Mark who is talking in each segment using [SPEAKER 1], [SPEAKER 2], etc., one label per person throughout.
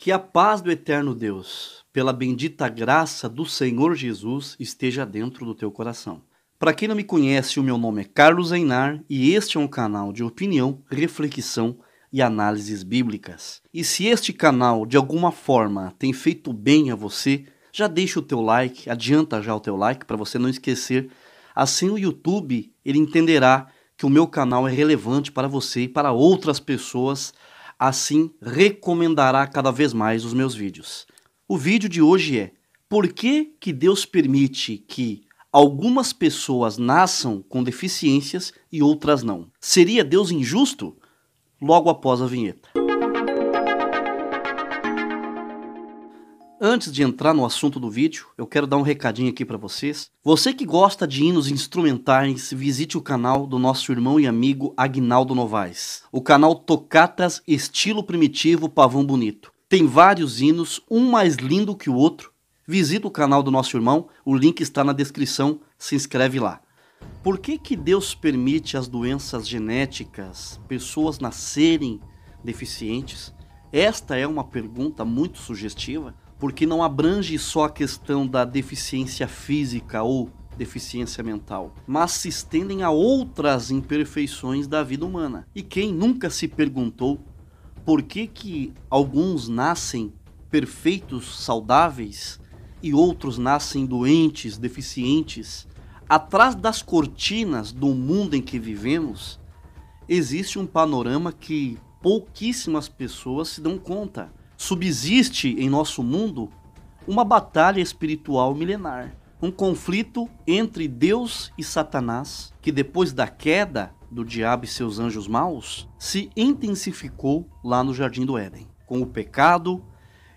[SPEAKER 1] Que a paz do eterno Deus, pela bendita graça do Senhor Jesus, esteja dentro do teu coração. Para quem não me conhece, o meu nome é Carlos Einar e este é um canal de opinião, reflexão e análises bíblicas. E se este canal de alguma forma tem feito bem a você, já deixa o teu like, adianta já o teu like para você não esquecer. Assim o YouTube ele entenderá que o meu canal é relevante para você e para outras pessoas, assim recomendará cada vez mais os meus vídeos. O vídeo de hoje é: por que Deus permite que algumas pessoas nasçam com deficiências e outras não? Seria Deus injusto? Logo após a vinheta. Antes de entrar no assunto do vídeo, eu quero dar um recadinho aqui para vocês. Você que gosta de hinos instrumentais, visite o canal do nosso irmão e amigo Agnaldo Novaes. O canal Tocatas Estilo Primitivo Pavão Bonito. Tem vários hinos, um mais lindo que o outro. Visita o canal do nosso irmão, o link está na descrição, se inscreve lá. Por que Deus permite as doenças genéticas, pessoas nascerem deficientes? Esta é uma pergunta muito sugestiva, porque não abrange só a questão da deficiência física ou deficiência mental, mas se estendem a outras imperfeições da vida humana. E quem nunca se perguntou por que alguns nascem perfeitos, saudáveis, e outros nascem doentes, deficientes? Atrás das cortinas do mundo em que vivemos, existe um panorama que pouquíssimas pessoas se dão conta. Subsiste em nosso mundo uma batalha espiritual milenar, um conflito entre Deus e Satanás, que depois da queda do diabo e seus anjos maus, se intensificou lá no Jardim do Éden, com o pecado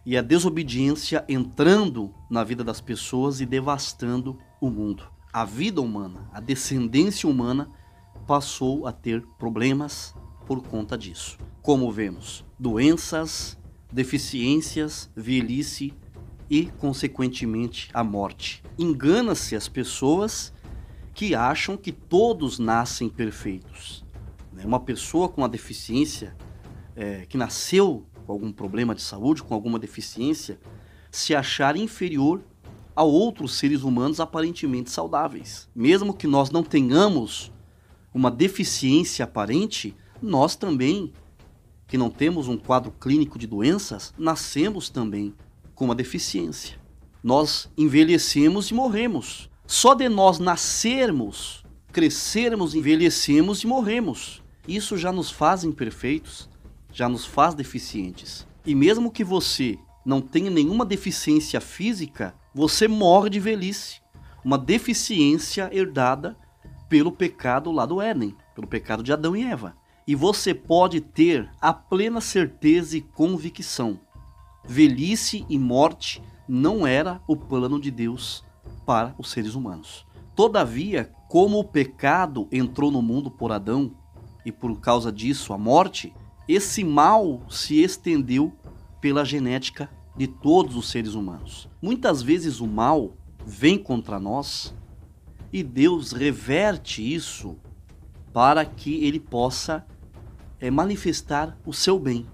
[SPEAKER 1] e a desobediência entrando na vida das pessoas e devastando o mundo. A vida humana, a descendência humana passou a ter problemas por conta disso. Como vemos, doenças, deficiências, velhice e, consequentemente, a morte. Engana-se as pessoas que acham que todos nascem perfeitos. Uma pessoa com uma deficiência, que nasceu com algum problema de saúde, com alguma deficiência, se achar inferior a outros seres humanos aparentemente saudáveis. Mesmo que nós não tenhamos uma deficiência aparente, nós também, que não temos um quadro clínico de doenças, nascemos também com uma deficiência. Nós envelhecemos e morremos. Só de nós nascermos, crescermos, envelhecemos e morremos. Isso já nos faz imperfeitos, já nos faz deficientes. E mesmo que você não tenha nenhuma deficiência física, você morre de velhice. Uma deficiência herdada pelo pecado lá do Éden, pelo pecado de Adão e Eva. E você pode ter a plena certeza e convicção: velhice e morte não era o plano de Deus para os seres humanos. Todavia, como o pecado entrou no mundo por Adão, e por causa disso a morte, esse mal se estendeu pela genética de todos os seres humanos. Muitas vezes o mal vem contra nós e Deus reverte isso para que ele possa manifestar o seu bem.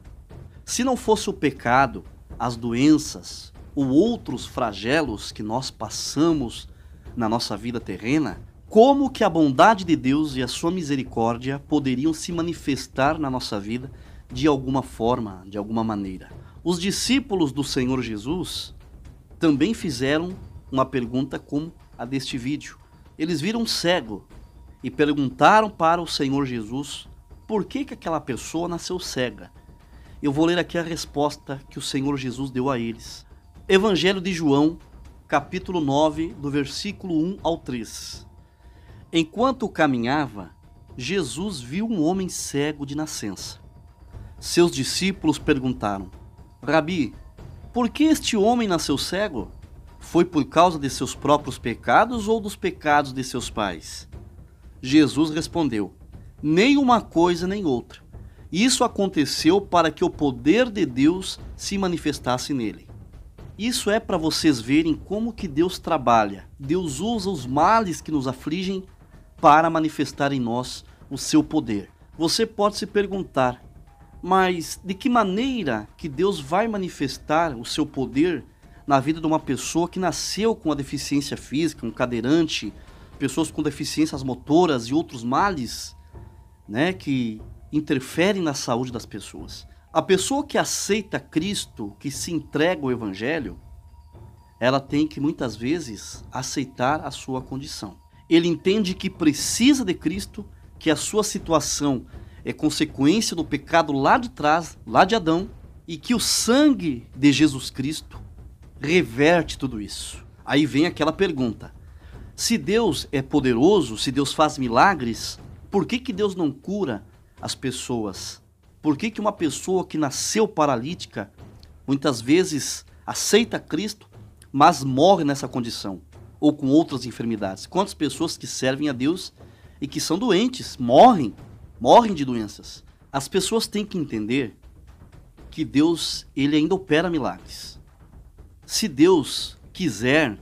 [SPEAKER 1] Se não fosse o pecado, as doenças ou outros flagelos que nós passamos na nossa vida terrena, como que a bondade de Deus e a sua misericórdia poderiam se manifestar na nossa vida de alguma forma, de alguma maneira? Os discípulos do Senhor Jesus também fizeram uma pergunta como a deste vídeo. Eles viram um cego e perguntaram para o Senhor Jesus por que aquela pessoa nasceu cega. Eu vou ler aqui a resposta que o Senhor Jesus deu a eles. Evangelho de João, capítulo 9, do versículo 1 ao 3. Enquanto caminhava, Jesus viu um homem cego de nascença. Seus discípulos perguntaram: Rabi, por que este homem nasceu cego? Foi por causa de seus próprios pecados ou dos pecados de seus pais? Jesus respondeu: nem uma coisa nem outra. Isso aconteceu para que o poder de Deus se manifestasse nele. Isso é para vocês verem como que Deus trabalha. Deus usa os males que nos afligem para manifestar em nós o seu poder. Você pode se perguntar: Mas de que maneira que Deus vai manifestar o seu poder na vida de uma pessoa que nasceu com uma deficiência física, um cadeirante, pessoas com deficiências motoras e outros males, né, que interferem na saúde das pessoas? A pessoa que aceita Cristo, que se entrega ao Evangelho, ela tem que muitas vezes aceitar a sua condição. Ele entende que precisa de Cristo, que a sua situação é consequência do pecado lá de trás, lá de Adão, e que o sangue de Jesus Cristo reverte tudo isso. Aí vem aquela pergunta: se Deus é poderoso, se Deus faz milagres, por que Deus não cura as pessoas? Por que uma pessoa que nasceu paralítica, muitas vezes aceita Cristo, mas morre nessa condição, ou com outras enfermidades? Quantas pessoas que servem a Deus e que são doentes, morrem de doenças? As pessoas têm que entender que Deus, ele ainda opera milagres. Se Deus quiser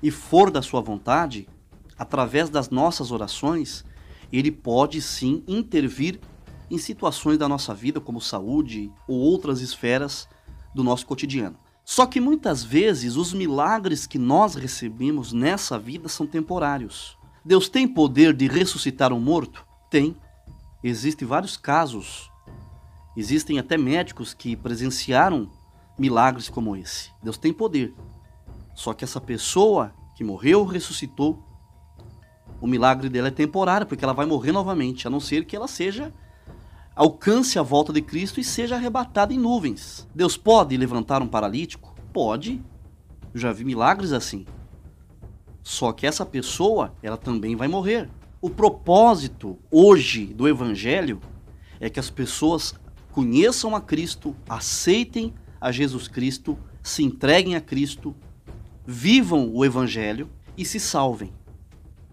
[SPEAKER 1] e for da sua vontade, através das nossas orações, ele pode sim intervir em situações da nossa vida, como saúde ou outras esferas do nosso cotidiano. Só que muitas vezes os milagres que nós recebemos nessa vida são temporários. Deus tem poder de ressuscitar um morto? Tem. Existem vários casos. Existem até médicos que presenciaram milagres como esse. Deus tem poder. Só que essa pessoa que morreu, ressuscitou, o milagre dela é temporário, porque ela vai morrer novamente, a não ser que ela alcance a volta de Cristo e seja arrebatada em nuvens. Deus pode levantar um paralítico? Pode. Eu já vi milagres assim. Só que essa pessoa, ela também vai morrer. O propósito hoje do Evangelho é que as pessoas conheçam a Cristo, aceitem a Jesus Cristo, se entreguem a Cristo, vivam o Evangelho e se salvem.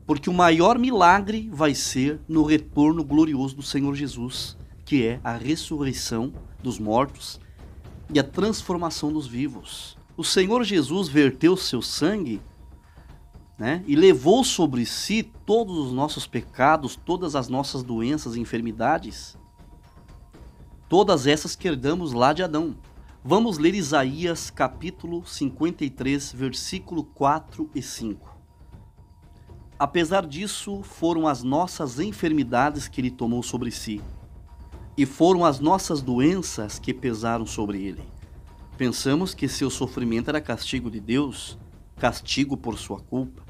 [SPEAKER 1] Porque o maior milagre vai ser no retorno glorioso do Senhor Jesus, que é a ressurreição dos mortos e a transformação dos vivos. O Senhor Jesus verteu seu sangue, né, e levou sobre si todos os nossos pecados, todas as nossas doenças e enfermidades, todas essas que herdamos lá de Adão. Vamos ler Isaías capítulo 53, versículo 4 e 5. Apesar disso, foram as nossas enfermidades que ele tomou sobre si, e foram as nossas doenças que pesaram sobre ele. Pensamos que seu sofrimento era castigo de Deus, castigo por sua culpa.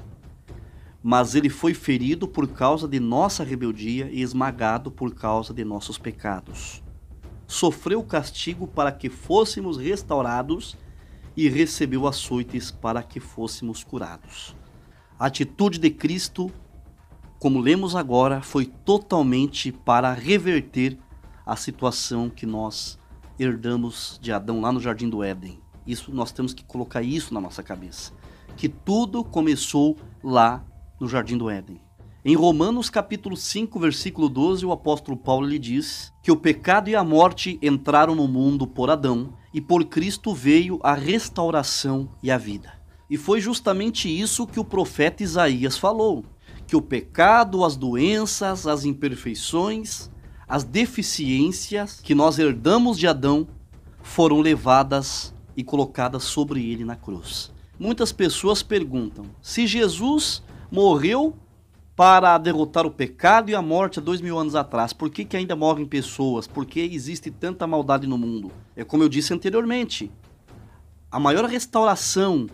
[SPEAKER 1] Mas ele foi ferido por causa de nossa rebeldia e esmagado por causa de nossos pecados. Sofreu castigo para que fôssemos restaurados e recebeu açoites para que fôssemos curados. A atitude de Cristo, como lemos agora, foi totalmente para reverter a situação que nós herdamos de Adão lá no Jardim do Éden. Isso, nós temos que colocar isso na nossa cabeça, que tudo começou lá no Jardim do Éden. Em Romanos capítulo 5, versículo 12, o apóstolo Paulo lhe diz que o pecado e a morte entraram no mundo por Adão, e por Cristo veio a restauração e a vida. E foi justamente isso que o profeta Isaías falou, que o pecado, as doenças, as imperfeições, as deficiências que nós herdamos de Adão foram levadas e colocadas sobre ele na cruz. Muitas pessoas perguntam, se Jesus morreu para derrotar o pecado e a morte há 2000 anos atrás, por que ainda morrem pessoas? Por que existe tanta maldade no mundo? É como eu disse anteriormente, a maior restauração,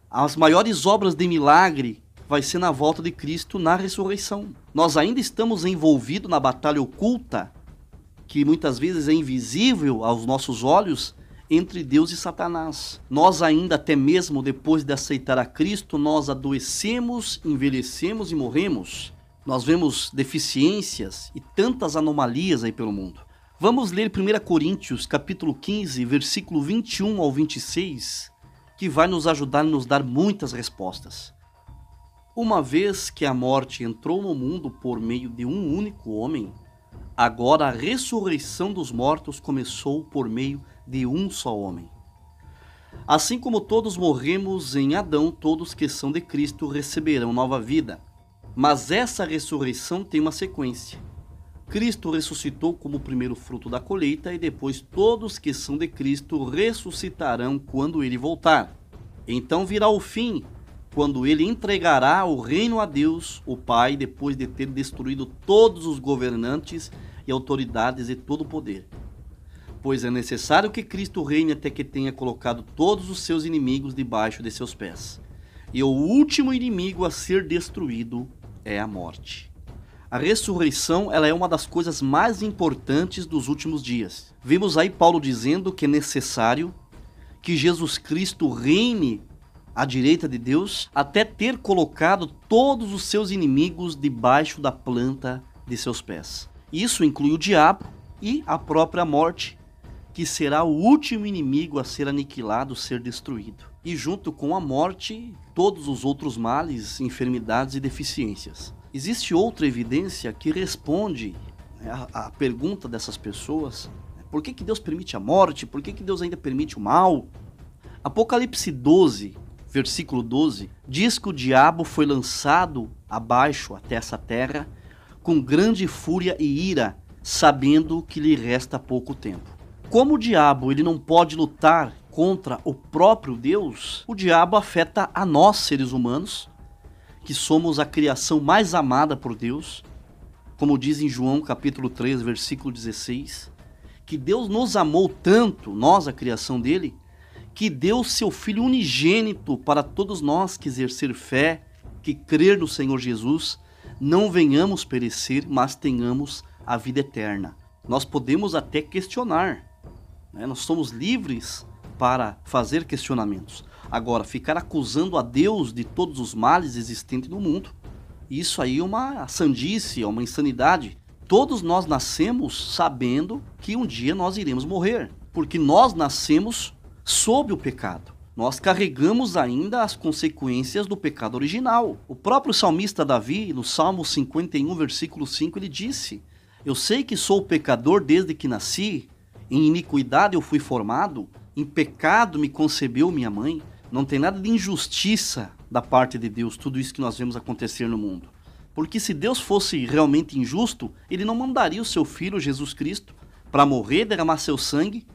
[SPEAKER 1] as maiores obras de milagre vai ser na volta de Cristo, na ressurreição. Nós ainda estamos envolvidos na batalha oculta, que muitas vezes é invisível aos nossos olhos, entre Deus e Satanás. Nós ainda, até mesmo depois de aceitar a Cristo, nós adoecemos, envelhecemos e morremos. Nós vemos deficiências e tantas anomalias aí pelo mundo. Vamos ler 1 Coríntios, capítulo 15, versículo 21 ao 26, que vai nos ajudar a nos dar muitas respostas. Uma vez que a morte entrou no mundo por meio de um único homem, agora a ressurreição dos mortos começou por meio de um só homem. Assim como todos morremos em Adão, todos que são de Cristo receberão nova vida. Mas essa ressurreição tem uma sequência. Cristo ressuscitou como o primeiro fruto da colheita e depois todos que são de Cristo ressuscitarão quando ele voltar. Então virá o fim, quando ele entregará o reino a Deus, o Pai, depois de ter destruído todos os governantes e autoridades e todo o poder. Pois é necessário que Cristo reine até que tenha colocado todos os seus inimigos debaixo de seus pés. E o último inimigo a ser destruído é a morte. A ressurreição, ela é uma das coisas mais importantes dos últimos dias. Vimos aí Paulo dizendo que é necessário que Jesus Cristo reine à direita de Deus até ter colocado todos os seus inimigos debaixo da planta de seus pés. Isso inclui o diabo e a própria morte, que será o último inimigo a ser aniquilado, ser destruído. E junto com a morte, todos os outros males, enfermidades e deficiências. Existe outra evidência que responde à pergunta dessas pessoas: por que Deus permite a morte? Por que Deus ainda permite o mal? Apocalipse 12, versículo 12, diz que o diabo foi lançado abaixo até essa terra com grande fúria e ira, sabendo que lhe resta pouco tempo. Como o diabo ele não pode lutar contra o próprio Deus, o diabo afeta a nós, seres humanos, que somos a criação mais amada por Deus, como diz em João capítulo 3, versículo 16, que Deus nos amou tanto, nós a criação dele, que deu seu Filho unigênito para todos nós que exercer fé, que crer no Senhor Jesus, não venhamos perecer, mas tenhamos a vida eterna. Nós podemos até questionar, né? Nós somos livres para fazer questionamentos. Agora, ficar acusando a Deus de todos os males existentes no mundo, isso aí é uma sandice, é uma insanidade. Todos nós nascemos sabendo que um dia nós iremos morrer, porque nós nascemos sob o pecado. Nós carregamos ainda as consequências do pecado original. O próprio salmista Davi, no Salmo 51, versículo 5, ele disse: eu sei que sou pecador desde que nasci, em iniquidade eu fui formado, em pecado me concebeu minha mãe. Não tem nada de injustiça da parte de Deus, tudo isso que nós vemos acontecer no mundo. Porque se Deus fosse realmente injusto, ele não mandaria o seu Filho, Jesus Cristo, para morrer, derramar seu sangue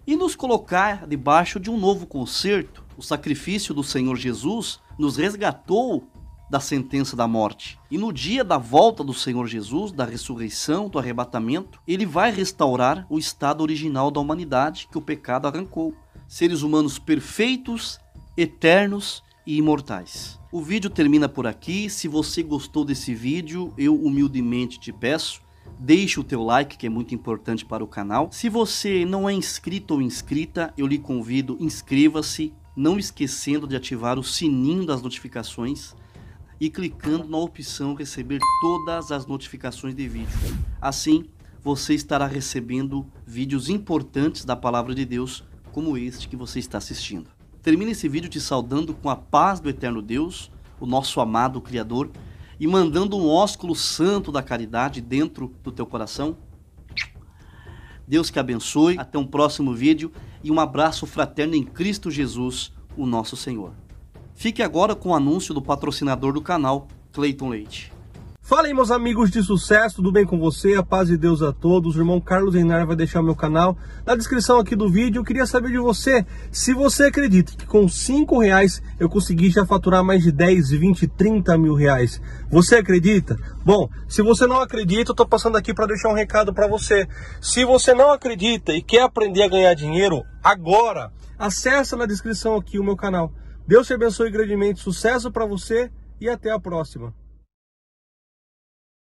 [SPEAKER 1] e nos colocar debaixo de um novo concerto. O sacrifício do Senhor Jesus nos resgatou da sentença da morte. E no dia da volta do Senhor Jesus, da ressurreição, do arrebatamento, ele vai restaurar o estado original da humanidade que o pecado arrancou. Seres humanos perfeitos, eternos e imortais. O vídeo termina por aqui. Se você gostou desse vídeo, eu humildemente te peço, deixe o teu like, que é muito importante para o canal. Se você não é inscrito ou inscrita, eu lhe convido, inscreva-se, não esquecendo de ativar o sininho das notificações e clicando na opção receber todas as notificações de vídeo. Assim, você estará recebendo vídeos importantes da Palavra de Deus, como este que você está assistindo. Termine esse vídeo te saudando com a paz do eterno Deus, o nosso amado Criador, e mandando um ósculo santo da caridade dentro do teu coração. Deus que abençoe, até um próximo vídeo e um abraço fraterno em Cristo Jesus, o nosso Senhor. Fique agora com o anúncio do patrocinador do canal, Cleiton Leite.
[SPEAKER 2] Fala aí, meus amigos de sucesso, tudo bem com você? A paz de Deus a todos. O irmão Carlos Reinar vai deixar meu canal na descrição aqui do vídeo. Eu queria saber de você, se você acredita que com R$5 eu consegui já faturar mais de 10, 20, 30 mil reais. Você acredita? Bom, se você não acredita, eu tô passando aqui para deixar um recado para você. Se você não acredita e quer aprender a ganhar dinheiro agora, acessa na descrição aqui o meu canal. Deus te abençoe grandemente, sucesso para você e até a próxima.